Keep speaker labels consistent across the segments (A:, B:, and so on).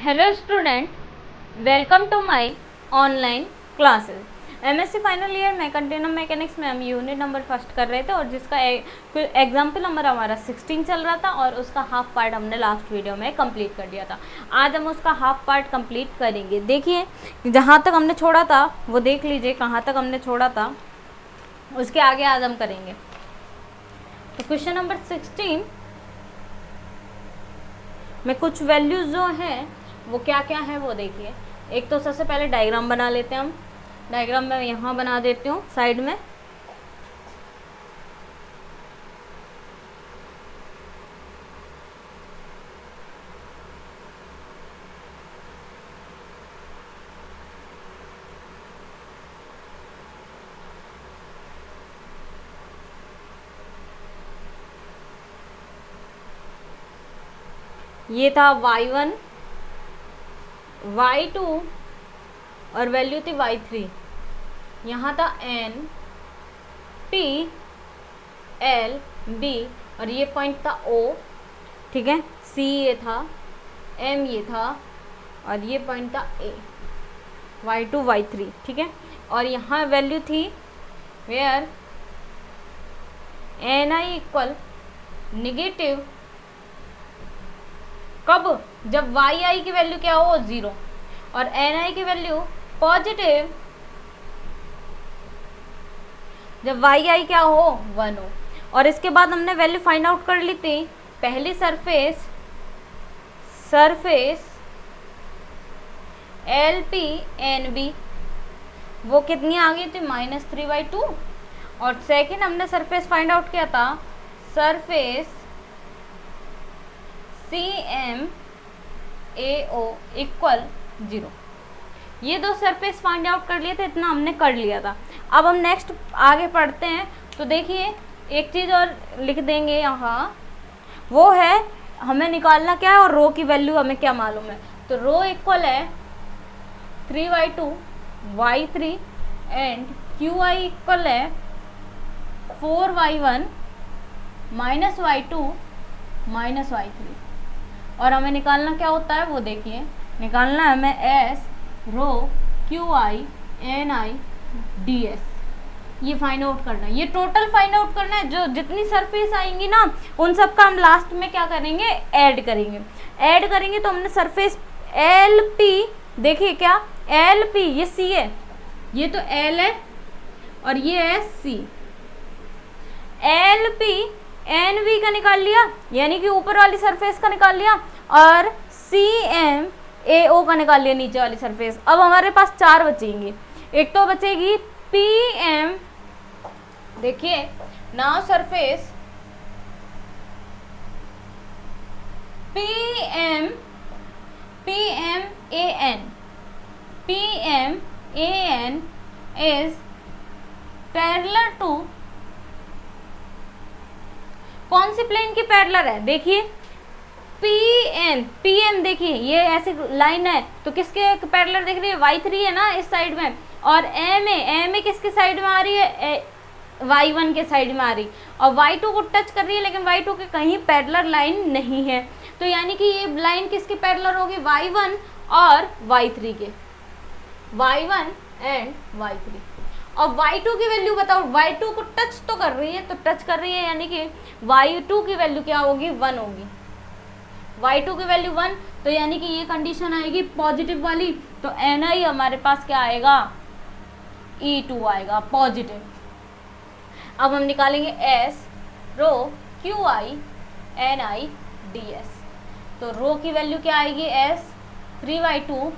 A: Hello student, welcome to my online classes. MSc final year में container mechanics में हम unit number first कर रहे थे और जिसका एग्जाम्पल नंबर हमारा 16 चल रहा था और उसका हाफ पार्ट हमने लास्ट वीडियो में कंप्लीट कर दिया था। आज हम उसका हाफ पार्ट कंप्लीट करेंगे। देखिए, जहाँ तक हमने छोड़ा था वो देख लीजिए, कहाँ तक हमने छोड़ा था उसके आगे आज हम करेंगे। तो क्वेश्चन नंबर 16 में कुछ वैल्यूज जो हैं वो क्या क्या है वो देखिए। एक तो सबसे पहले डायग्राम बना लेते हैं हम। डायग्राम मैं यहाँ बना देती हूँ साइड में। ये था y1, y2 और वैल्यू थी y3। यहाँ था n, p, l, b और ये पॉइंट था o, ठीक है। c ये था, m ये था और ये पॉइंट था a, y2 y3, ठीक है। और यहाँ वैल्यू थी वेयर ni इक्वल निगेटिव, कब? जब yi की वैल्यू क्या हो 0 और ni की वैल्यू पॉजिटिव जब yi क्या हो 1 हो। और इसके बाद हमने वैल्यू फाइंड आउट कर ली थी। पहली सरफेस LP NB वो कितनी आ गई थी -3/2। और सेकंड हमने सरफेस फाइंड आउट किया था सरफेस CMAO इक्वल 0। ये दो सरफेस फाइंड आउट कर लिए थे, इतना हमने कर लिया था। अब हम नेक्स्ट आगे पढ़ते हैं। तो देखिए, एक चीज़ और लिख देंगे यहाँ, वो है हमें निकालना क्या है और रो की वैल्यू हमें क्या मालूम है। तो रो इक्वल है 3/2 y3 एंड QI इक्वल है 4y1 -y2 -y3। और हमें निकालना क्या होता है वो देखिए। निकालना है हमें S रो QI NI DS, ये फाइंड आउट करना है। ये टोटल फाइंड आउट करना है। जो जितनी सरफेस आएंगी ना उन सब का हम लास्ट में क्या करेंगे, ऐड करेंगे। तो हमने सरफेस LP, देखिए क्या LP ये C है, ये तो L है और ये है C। LP NV का निकाल लिया, यानी कि ऊपर वाली सरफेस का निकाल लिया, और CMAO का निकाल लिया, नीचे वाली सरफेस। अब हमारे पास 4 बचेंगी। एक तो बचेगी PM, देखिए now surface PMAN is parallel to, कौन सी प्लेन की पैरेलल है? देखिए PM देखिए ये ऐसी लाइन है तो किसके पैरेलल दिख रही है? y3 है ना इस साइड में। और MA किसके साइड में आ रही है? y1 के साइड में आ रही, और y2 को टच कर रही है, लेकिन y2 के कहीं पैरेलल लाइन नहीं है। तो यानी कि ये लाइन किसकी पैरेलल होगी? y1 और y3 के, y1 एंड y3। और y2 की वैल्यू बताओ। y2 को टच तो कर रही है, तो टच कर रही है यानी कि y2 की वैल्यू क्या होगी? 1 होगी। y2 की वैल्यू 1, तो यानी कि ये कंडीशन आएगी पॉजिटिव वाली। तो ni हमारे पास क्या आएगा? E2 आएगा, पॉजिटिव। अब हम निकालेंगे S रो QI NI DS। तो रो की वैल्यू क्या आएगी? S 3/2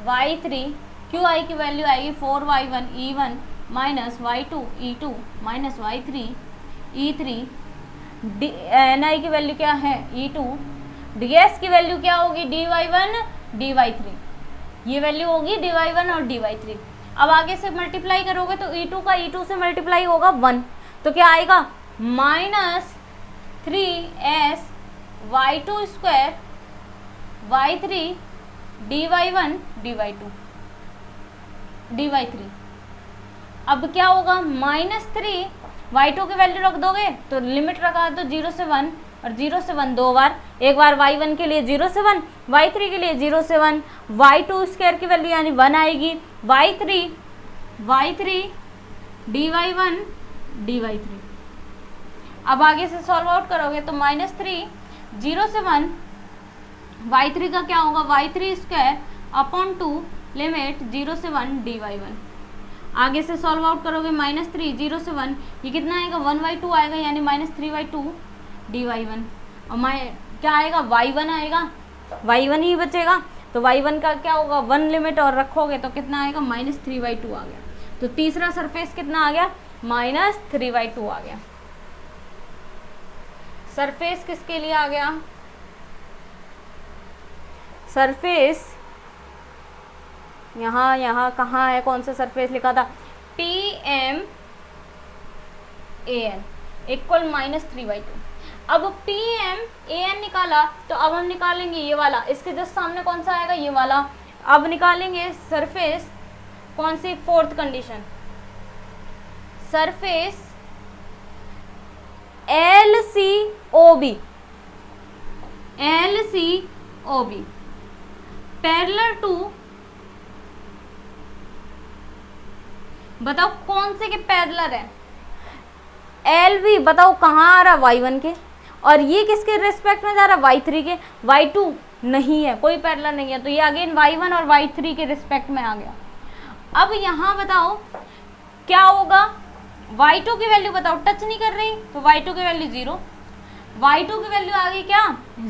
A: y3, QI की वैल्यू आएगी 4y1 E1 -y2 E2 -y3 E3, NI की वैल्यू क्या है? E2। DS की वैल्यू क्या होगी? dy1 dy3, ये वैल्यू होगी dy1 और dy3। अब आगे से मल्टीप्लाई करोगे तो E2 का E2 से मल्टीप्लाई होगा 1, तो क्या आएगा? -3s y2 square y3 dy1 dy3। अब क्या होगा? -3 y2 की वैल्यू रख दोगे तो लिमिट रखा तो 0 से 1, और 0 से 1 दो बार, एक बार y1 के लिए 0 से 1, y3 के लिए 0 से 1, y2 स्क्वायर की वैल्यू यानी 1 आएगी, y3 dy1 dy3। अब आगे से सॉल्व आउट करोगे तो -3 0 से 1 y3 का क्या होगा, y3 स्क्वायर अपॉन 2 लिमिट 0 से 1 dy1। आगे से सॉल्व आउट करोगे -3 0 से 1, ये कितना आएगा 1/2 आएगा यानी -3/2 dy1। और क्या आएगा y1 आएगा, y1 ही बचेगा, तो y1 का क्या होगा 1 लिमिट और रखोगे तो कितना आएगा -3/2 आ गया। तो तीसरा सरफेस कितना आ गया -3/2 आ गया। सरफेस किसके लिए आ गया, सरफेस यहाँ कहाँ है, कौन सा सरफेस लिखा था, PMAN इक्वल -3/2। अब PMAN निकाला तो अब हम निकालेंगे ये वाला, इसके जस्ट सामने कौन सा आएगा, ये वाला। अब निकालेंगे सरफेस कौन सी, fourth condition, surface LCOB parallel to, बताओ कौन से के पैरेलल है, LV बताओ कहाँ आ रहा है y1 के, और ये किसके रिस्पेक्ट में जा रहा है y3 के, y2 नहीं है, कोई पैरेलल नहीं है, तो ये अगेन y1 और y3 के रिस्पेक्ट में आ गया। अब यहाँ बताओ क्या होगा, y2 की वैल्यू बताओ, टच नहीं कर रही तो y2 की वैल्यू 0, y2 की वैल्यू आ गई क्या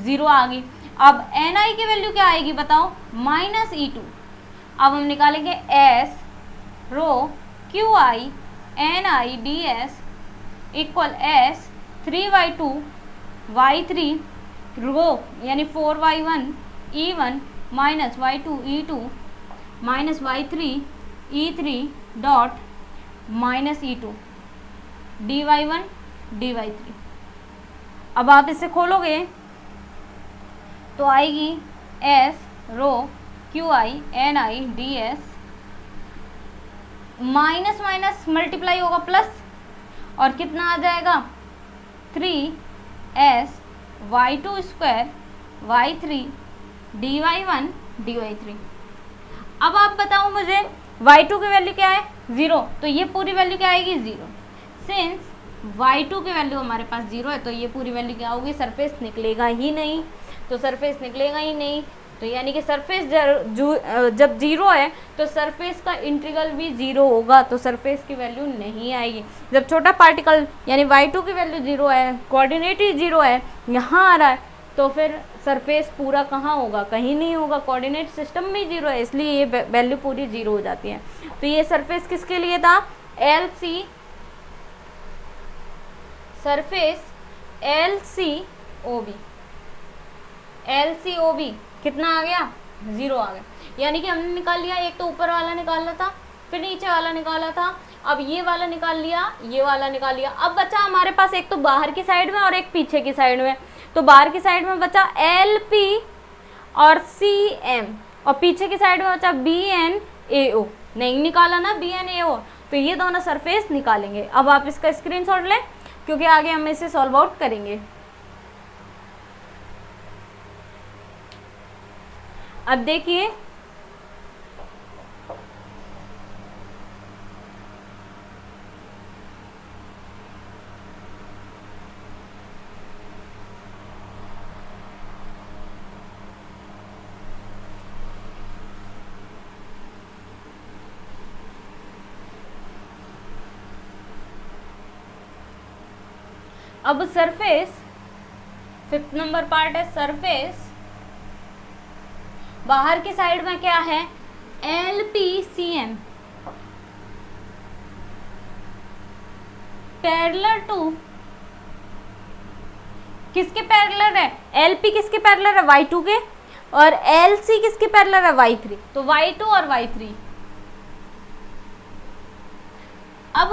A: 0 आ गई। अब ni की वैल्यू क्या आएगी बताओ -e2। अब हम निकालेंगे s रो qi ni ds equal s 3/2 y3 रो यानी 4y1 e1 minus y2 e2 minus y3 e3 dot minus e2 dy1 dy3। अब आप इसे खोलोगे तो आएगी s रो qi ni ds, minus minus multiply होगा प्लस, और कितना आ जाएगा 3s y2 square y3 dy1 dy3। अब आप बताओ मुझे y2 की वैल्यू क्या है 0, तो ये पूरी वैल्यू क्या आएगी 0। सिंस y2 की वैल्यू हमारे पास 0 है तो ये पूरी वैल्यू क्या होगी, सरफेस निकलेगा ही नहीं, तो सरफेस निकलेगा ही नहीं, तो यानी कि सरफेस जब 0 है तो सरफेस का इंटीग्रल भी 0 होगा, तो सरफेस की वैल्यू नहीं आएगी। जब छोटा पार्टिकल यानी y2 की वैल्यू 0 है, कोऑर्डिनेट ही 0 है, यहाँ आ रहा है, तो फिर सरफेस पूरा कहाँ होगा, कहीं नहीं होगा, कोऑर्डिनेट सिस्टम में 0 है, इसलिए ये वैल्यू पूरी 0 हो जाती है। तो ये सरफेस किसके लिए था, सरफेस LCOB कितना आ गया 0 आ गया, यानी कि हमने निकाल लिया, एक तो ऊपर वाला निकालना था, फिर नीचे वाला निकाला था, अब ये वाला निकाल लिया, ये वाला निकाल लिया। अब बचा हमारे पास एक तो बाहर की साइड में और एक पीछे की साइड में, तो बाहर की साइड में बचा LP और CM, और पीछे की साइड में बचा BNAO, नहीं निकाला ना BNAO, तो ये दोनों सरफेस निकालेंगे। अब आप इसका स्क्रीनशॉट लें क्योंकि आगे हम इसे सॉल्व आउट करेंगे। अब देखिए अब सरफेस 5th नंबर पार्ट है, सरफेस बाहर की साइड में क्या है LPCM पैरेलल टू, किसके पैरेलल है, LP किसके पैरेलल है y2 के, और LC किसके पैरेलल है y3, तो y2 और y3। अब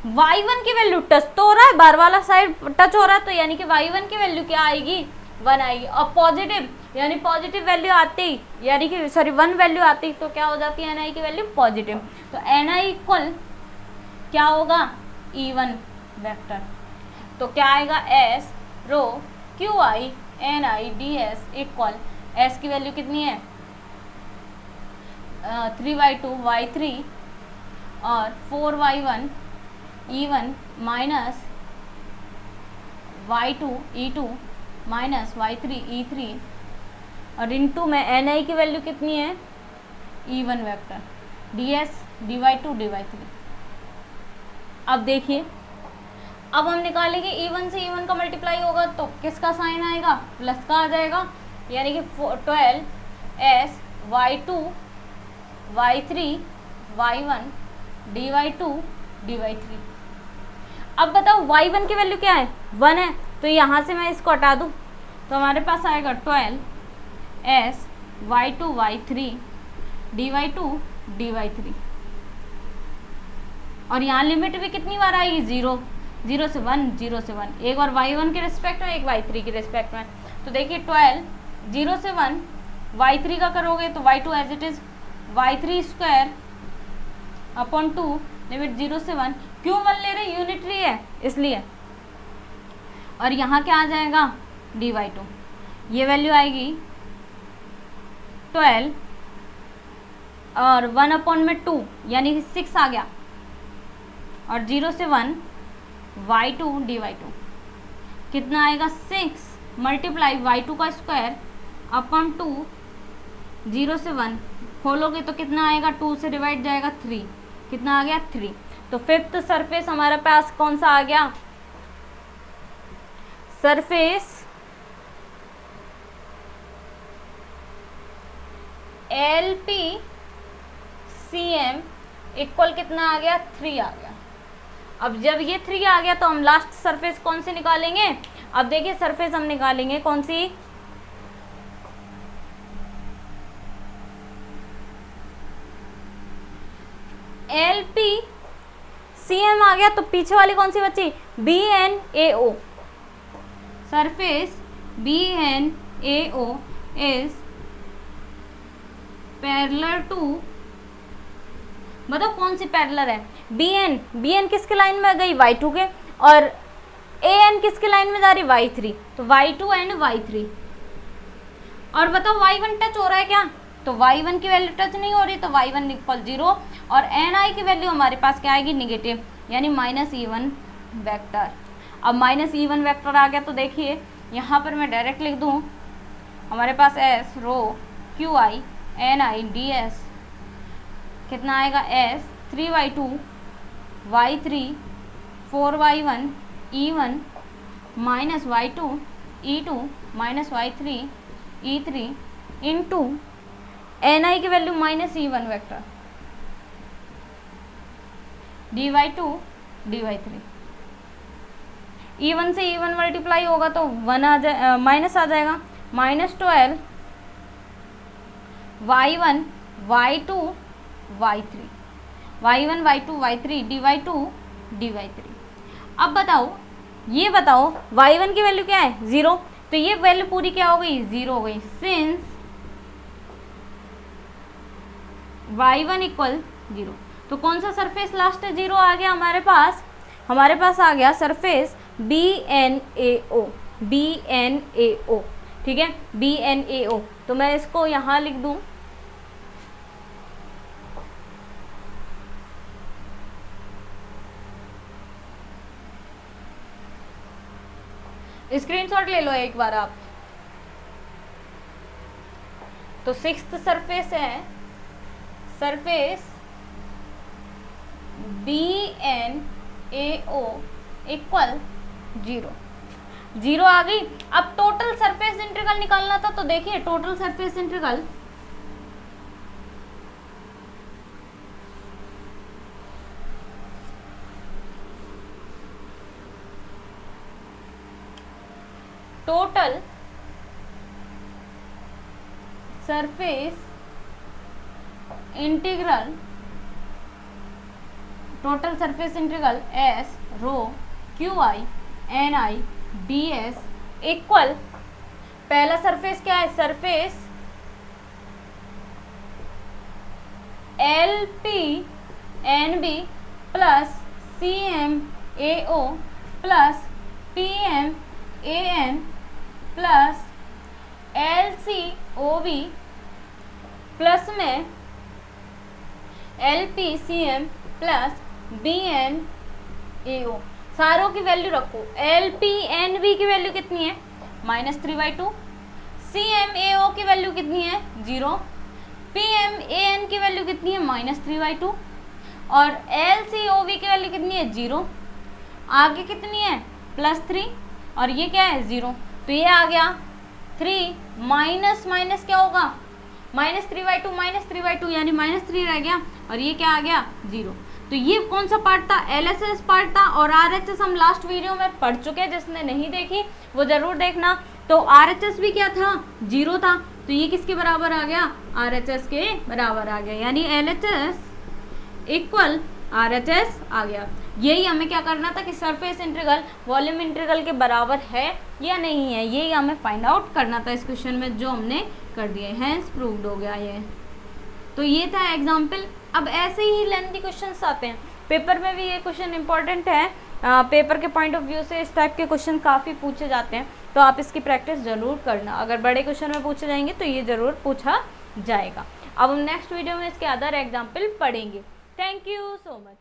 A: y1 की वैल्यू टच तो हो रहा है, बाहर वाला साइड टच हो रहा है, तो यानी कि y1 की वैल्यू क्या आएगी 1 आएगी, और पॉजिटिव यानी पॉजिटिव वैल्यू आती ही, यानी कि सॉरी 1 वैल्यू आती तो क्या हो जाती है ni की वैल्यू पॉजिटिव, तो ni इक्वल क्या होगा E1 वेक्टर, तो क्या आएगा s rho Q I N I D S equal, S की वैल्यू कितनी है 3y2 y3 और 4y1 e1 minus y2 e2 minus y3 e3 और इनटू में ni की वैल्यू कितनी है e1 vector ds dy2 dy3। अब देखिए, अब हम निकालेंगे e1 से e1 का मल्टीप्लाई होगा तो किसका साइन आएगा, प्लस का आ जाएगा, यानी कि 12s y2 y3 y1 dy2 dy3। अब बताओ y1 की वैल्यू क्या है 1 है, तो यहाँ से मैं इसको हटा दूँ तो हमारे पास आएगा 12s y2 y3 dy2 dy3। और यहाँ लिमिट भी कितनी बार आएगी 0 0 से 1 0 से 1, एक बार y1 के रिस्पेक्ट में एक y3 के रिस्पेक्ट में। तो देखिए 12 0 से 1 y3 का करोगे तो y2 as it is y3 square upon 2 limit 0 से 1, क्यों 1 ले रहे यूनिटरी है इसलिए। और यहाँ क्या आ जाएगा dy2, ये वैल्यू आएगी 12 और 1 अपॉन में 2 यानी कि 6 आ गया, और 0 से 1 y2 dy2 कितना आएगा 6 मल्टीप्लाई y2 का स्क्वायर अपॉन 2 0 से 1 खोलोगे तो कितना आएगा 2 से डिवाइड जाएगा 3, कितना आ गया 3। तो फिफ्थ सरफेस हमारे पास कौन सा आ गया, सरफेस LP CM इक्वल कितना आ गया 3 आ गया। अब जब ये 3 आ गया तो हम लास्ट सरफेस कौन सी निकालेंगे, अब देखिए सरफेस हम निकालेंगे कौन सी, LP CM आ गया तो पीछे वाली कौन सी बची BNAO, surface BNAO is parallel to, बताओ कौन सी पैरेलल है, BN किसके लाइन में गई y2 के, और AN किसके लाइन में जा रही y3, तो y2 एंड y3। और बताओ y1 टच हो रहा है क्या, तो y1 की वैल्यू टच नहीं हो रही तो y1 इक्वल 0, और ni की वैल्यू हमारे पास क्या आएगी नेगेटिव, यानी -e1 वेक्टर। अब -e1 वेक्टर आ गया तो देखिए यहाँ पर मैं डायरेक्ट लिख दूँ, हमारे पास s रो qi ni ds कितना आएगा s 3y2 y3 4y1 e1 minus y2 e2 minus y3 e3 into ni की value -e1 vector dy2 dy3। e1 से e1 मल्टीप्लाई होगा तो 1 आ जाए, माइनस आ जाएगा, -12 y1 y2 y3 y1 y2 y3 dy2 dy3। अब बताओ, ये बताओ y1 की वैल्यू क्या है 0, तो ये वैल्यू पूरी क्या हो गई 0 हो गई, सिंस y1 इक्वल 0। तो कौन सा सरफेस लास्ट 0 आ गया हमारे पास, हमारे पास आ गया सरफेस BNAO, ठीक है BNAO। तो मैं इसको यहाँ लिख दूँ, स्क्रीनशॉट ले लो एक बार आप। तो सिक्स्थ सरफेस है सरफेस BNAO इक्वल 0 आ गई। अब टोटल सरफेस इंटीग्रल निकालना था, तो देखिए total surface integral total surface integral S रो QI NI DS इक्वल, पहला सरफेस क्या है, surface LP NB plus CM AO plus PM AN plus LCOV plus में LPCM प्लस BNAO, सारों की वैल्यू रखो। LPNV की वैल्यू कितनी है -3/2, CMAO की वैल्यू कितनी है 0, PMAN की वैल्यू कितनी है -3/2 और LCOV की वैल्यू कितनी है 0, आगे कितनी है +3 और ये क्या है 0, तो ये आ गया 3 माइनस माइनस क्या होगा -3/2 यानी -3 रह गया और ये क्या आ गया 0। तो ये कौन सा पार्ट था, LHS पार्ट था और RHS हम लास्ट वीडियो में पढ़ चुके हैं, जिसने नहीं देखी वो जरूर देखना। तो RHS भी क्या था 0 था, तो ये किसके बराबर आ गया RHS के बराबर आ गया, यानी LHS इक्वल RHS आ गया। यही हमें क्या करना था कि सरफेस इंटीग्रल वॉल्यूम इंटीग्रल के बराबर है या नहीं है, यही हमें फाइंड आउट करना था इस क्वेश्चन में, जो हमने कर दिए, हैंस प्रूव्ड हो गया ये। तो ये था एग्जाम्पल। अब ऐसे ही लेंथी क्वेश्चंस आते हैं पेपर में भी, ये क्वेश्चन इंपॉर्टेंट है, पेपर के पॉइंट ऑफ व्यू से इस टाइप के क्वेश्चन काफ़ी पूछे जाते हैं, तो आप इसकी प्रैक्टिस जरूर करना। अगर बड़े क्वेश्चन में पूछे जाएंगे तो ये जरूर पूछा जाएगा। अब हम नेक्स्ट वीडियो में इसके अदर एग्जाम्पल पढ़ेंगे। Thank you so much.